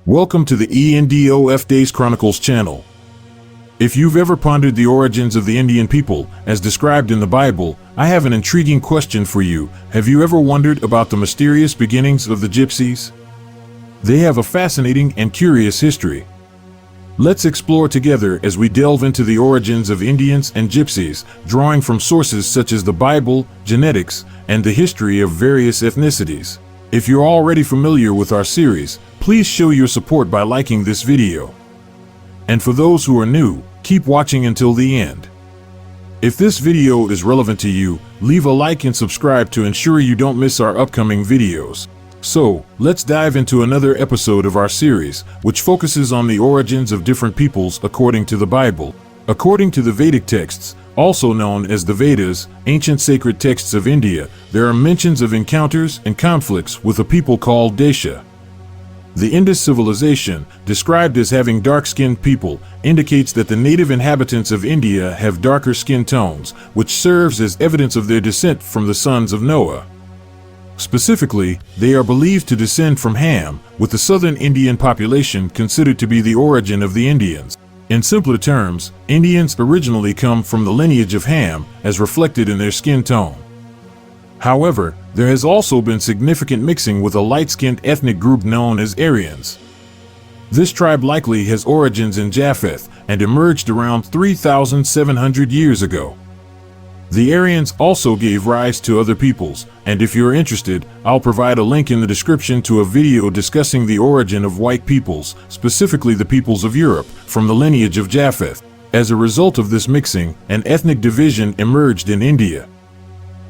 Welcome to the ENDOF Days Chronicles channel. If you've ever pondered the origins of the Indian people, as described in the Bible, I have an intriguing question for you. Have you ever wondered about the mysterious beginnings of the Gypsies? They have a fascinating and curious history. Let's explore together as we delve into the origins of Indians and Gypsies, drawing from sources such as the Bible, genetics, and the history of various ethnicities. If you're already familiar with our series, please show your support by liking this video. And for those who are new, keep watching until the end. If this video is relevant to you, leave a like and subscribe to ensure you don't miss our upcoming videos. So, let's dive into another episode of our series, which focuses on the origins of different peoples according to the Bible. According to the Vedic texts, also known as the Vedas, ancient sacred texts of India, there are mentions of encounters and conflicts with a people called Desha. The Indus civilization, described as having dark-skinned people, indicates that the native inhabitants of India have darker skin tones, which serves as evidence of their descent from the sons of Noah. Specifically, they are believed to descend from Ham, with the southern Indian population considered to be the origin of the Indians. In simpler terms, Indians originally come from the lineage of Ham, as reflected in their skin tone. However, there has also been significant mixing with a light-skinned ethnic group known as Aryans. This tribe likely has origins in Japheth and emerged around 3,700 years ago. The Aryans also gave rise to other peoples, and if you're interested, I'll provide a link in the description to a video discussing the origin of white peoples, specifically the peoples of Europe, from the lineage of Japheth. As a result of this mixing, an ethnic division emerged in India.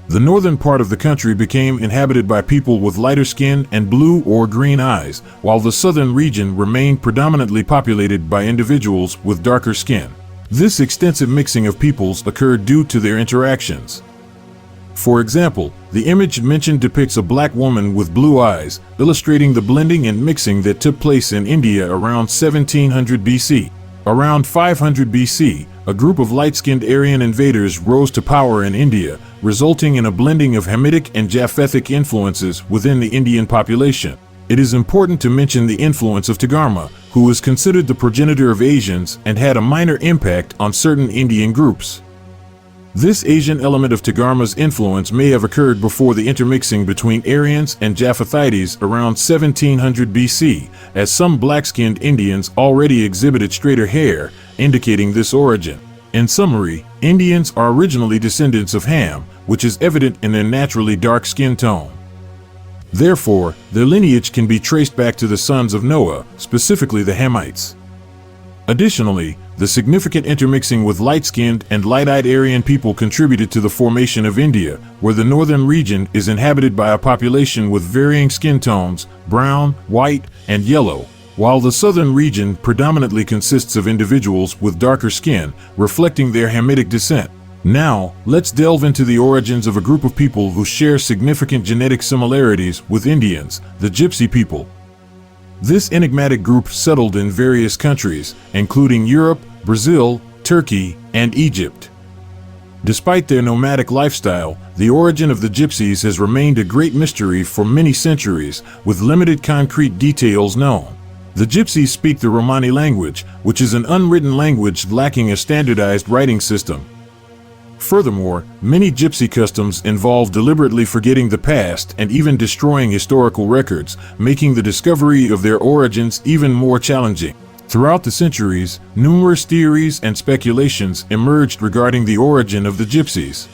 The northern part of the country became inhabited by people with lighter skin and blue or green eyes, while the southern region remained predominantly populated by individuals with darker skin. This extensive mixing of peoples occurred due to their interactions. For example, the image mentioned depicts a black woman with blue eyes, illustrating the blending and mixing that took place in India around 1700 BC. Around 500 BC, a group of light-skinned Aryan invaders rose to power in India, resulting in a blending of Hamitic and Japhethic influences within the Indian population. It is important to mention the influence of Togarma, who was considered the progenitor of Asians and had a minor impact on certain Indian groups. This Asian element of Togarma's influence may have occurred before the intermixing between Aryans and Japhethites around 1700 BC, as some black-skinned Indians already exhibited straighter hair, indicating this origin. In summary, Indians are originally descendants of Ham, which is evident in their naturally dark skin tone. Therefore, their lineage can be traced back to the sons of Noah, specifically the Hamites. Additionally, the significant intermixing with light-skinned and light-eyed Aryan people contributed to the formation of India, where the northern region is inhabited by a population with varying skin tones, brown, white, and yellow, while the southern region predominantly consists of individuals with darker skin, reflecting their Hamitic descent. Now, let's delve into the origins of a group of people who share significant genetic similarities with Indians, the Gypsy people. This enigmatic group settled in various countries, including Europe, Brazil, Turkey, and Egypt. Despite their nomadic lifestyle, the origin of the Gypsies has remained a great mystery for many centuries, with limited concrete details known. The Gypsies speak the Romani language, which is an unwritten language lacking a standardized writing system. Furthermore, many Gypsy customs involve deliberately forgetting the past and even destroying historical records, making the discovery of their origins even more challenging. Throughout the centuries, numerous theories and speculations emerged regarding the origin of the Gypsies.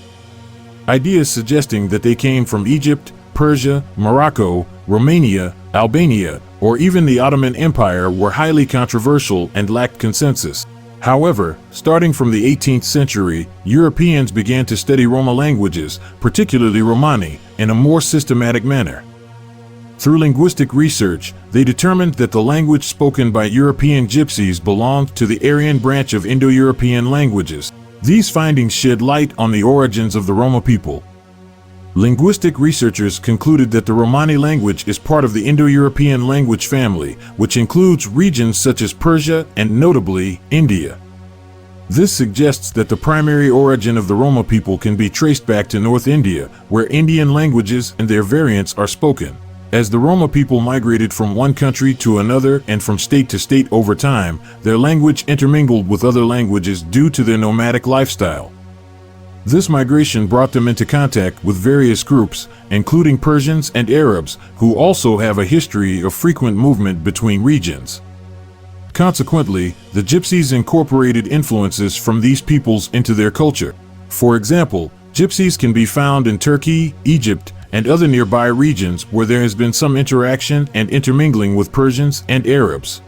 Ideas suggesting that they came from Egypt, Persia, Morocco, Romania, Albania, or even the Ottoman Empire were highly controversial and lacked consensus. However, starting from the 18th century, Europeans began to study Roma languages, particularly Romani, in a more systematic manner. Through linguistic research, they determined that the language spoken by European Gypsies belonged to the Aryan branch of Indo-European languages. These findings shed light on the origins of the Roma people. Linguistic researchers concluded that the Romani language is part of the Indo-European language family, which includes regions such as Persia and notably India. This suggests that the primary origin of the Roma people can be traced back to North India, where Indian languages and their variants are spoken. As the Roma people migrated from one country to another and from state to state over time, their language intermingled with other languages due to their nomadic lifestyle. This migration brought them into contact with various groups, including Persians and Arabs, who also have a history of frequent movement between regions. Consequently, the Gypsies incorporated influences from these peoples into their culture. For example, Gypsies can be found in Turkey, Egypt, and other nearby regions where there has been some interaction and intermingling with Persians and Arabs.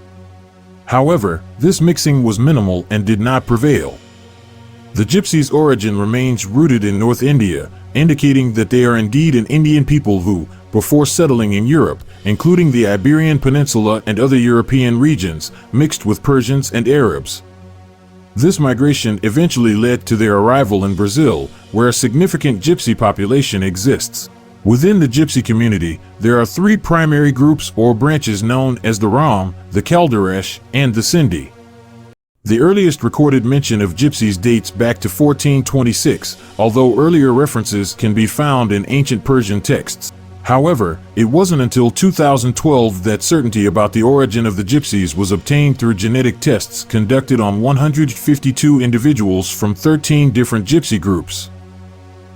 However, this mixing was minimal and did not prevail. The Gypsies' origin remains rooted in North India, indicating that they are indeed an Indian people who, before settling in Europe, including the Iberian Peninsula and other European regions, mixed with Persians and Arabs. This migration eventually led to their arrival in Brazil, where a significant Gypsy population exists. Within the Gypsy community, there are three primary groups or branches known as the Rom, the Calderesh, and the Sindhi. The earliest recorded mention of Gypsies dates back to 1426, although earlier references can be found in ancient Persian texts. However, it wasn't until 2012 that certainty about the origin of the Gypsies was obtained through genetic tests conducted on 152 individuals from 13 different Gypsy groups.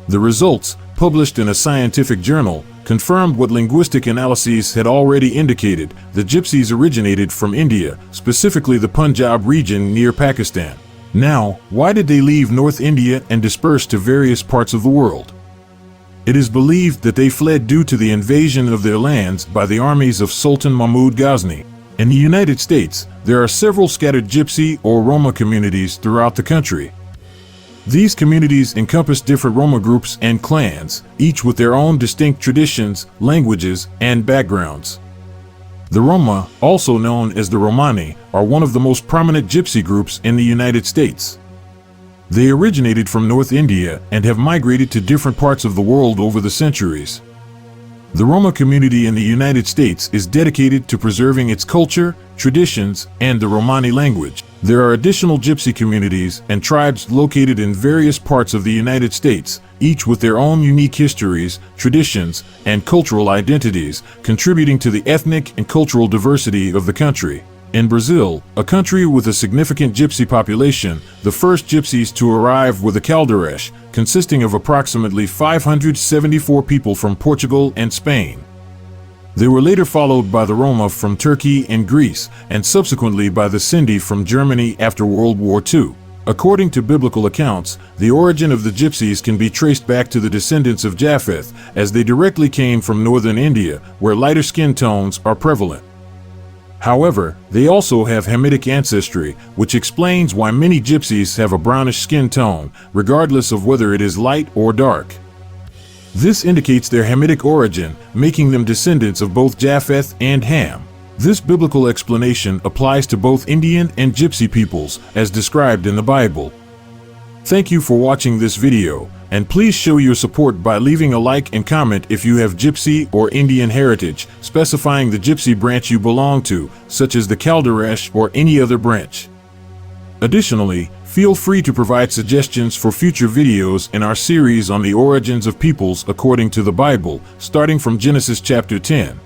The results, published in a scientific journal, confirmed what linguistic analyses had already indicated: the Gypsies originated from India, specifically the Punjab region near Pakistan. Now, why did they leave North India and disperse to various parts of the world? It is believed that they fled due to the invasion of their lands by the armies of Sultan Mahmud Ghazni. In the United States, there are several scattered Gypsy or Roma communities throughout the country. These communities encompass different Roma groups and clans, each with their own distinct traditions, languages, and backgrounds. The Roma, also known as the Romani, are one of the most prominent Gypsy groups in the United States. They originated from North India and have migrated to different parts of the world over the centuries. The Roma community in the United States is dedicated to preserving its culture, traditions, and the Romani language. There are additional Gypsy communities and tribes located in various parts of the United States, each with their own unique histories, traditions, and cultural identities, contributing to the ethnic and cultural diversity of the country. In Brazil, a country with a significant Gypsy population, the first Gypsies to arrive were the Calderesh, consisting of approximately 574 people from Portugal and Spain. They were later followed by the Roma from Turkey and Greece, and subsequently by the Sindhi from Germany after World War II. According to biblical accounts, the origin of the Gypsies can be traced back to the descendants of Japheth, as they directly came from northern India, where lighter skin tones are prevalent. However, they also have Hamitic ancestry, which explains why many Gypsies have a brownish skin tone, regardless of whether it is light or dark. This indicates their Hamitic origin, making them descendants of both Japheth and Ham. This biblical explanation applies to both Indian and Gypsy peoples, as described in the Bible. Thank you for watching this video, and please show your support by leaving a like and comment if you have Gypsy or Indian heritage, specifying the Gypsy branch you belong to, such as the Calderesh or any other branch. Additionally, feel free to provide suggestions for future videos in our series on the origins of peoples according to the Bible, starting from Genesis chapter 10.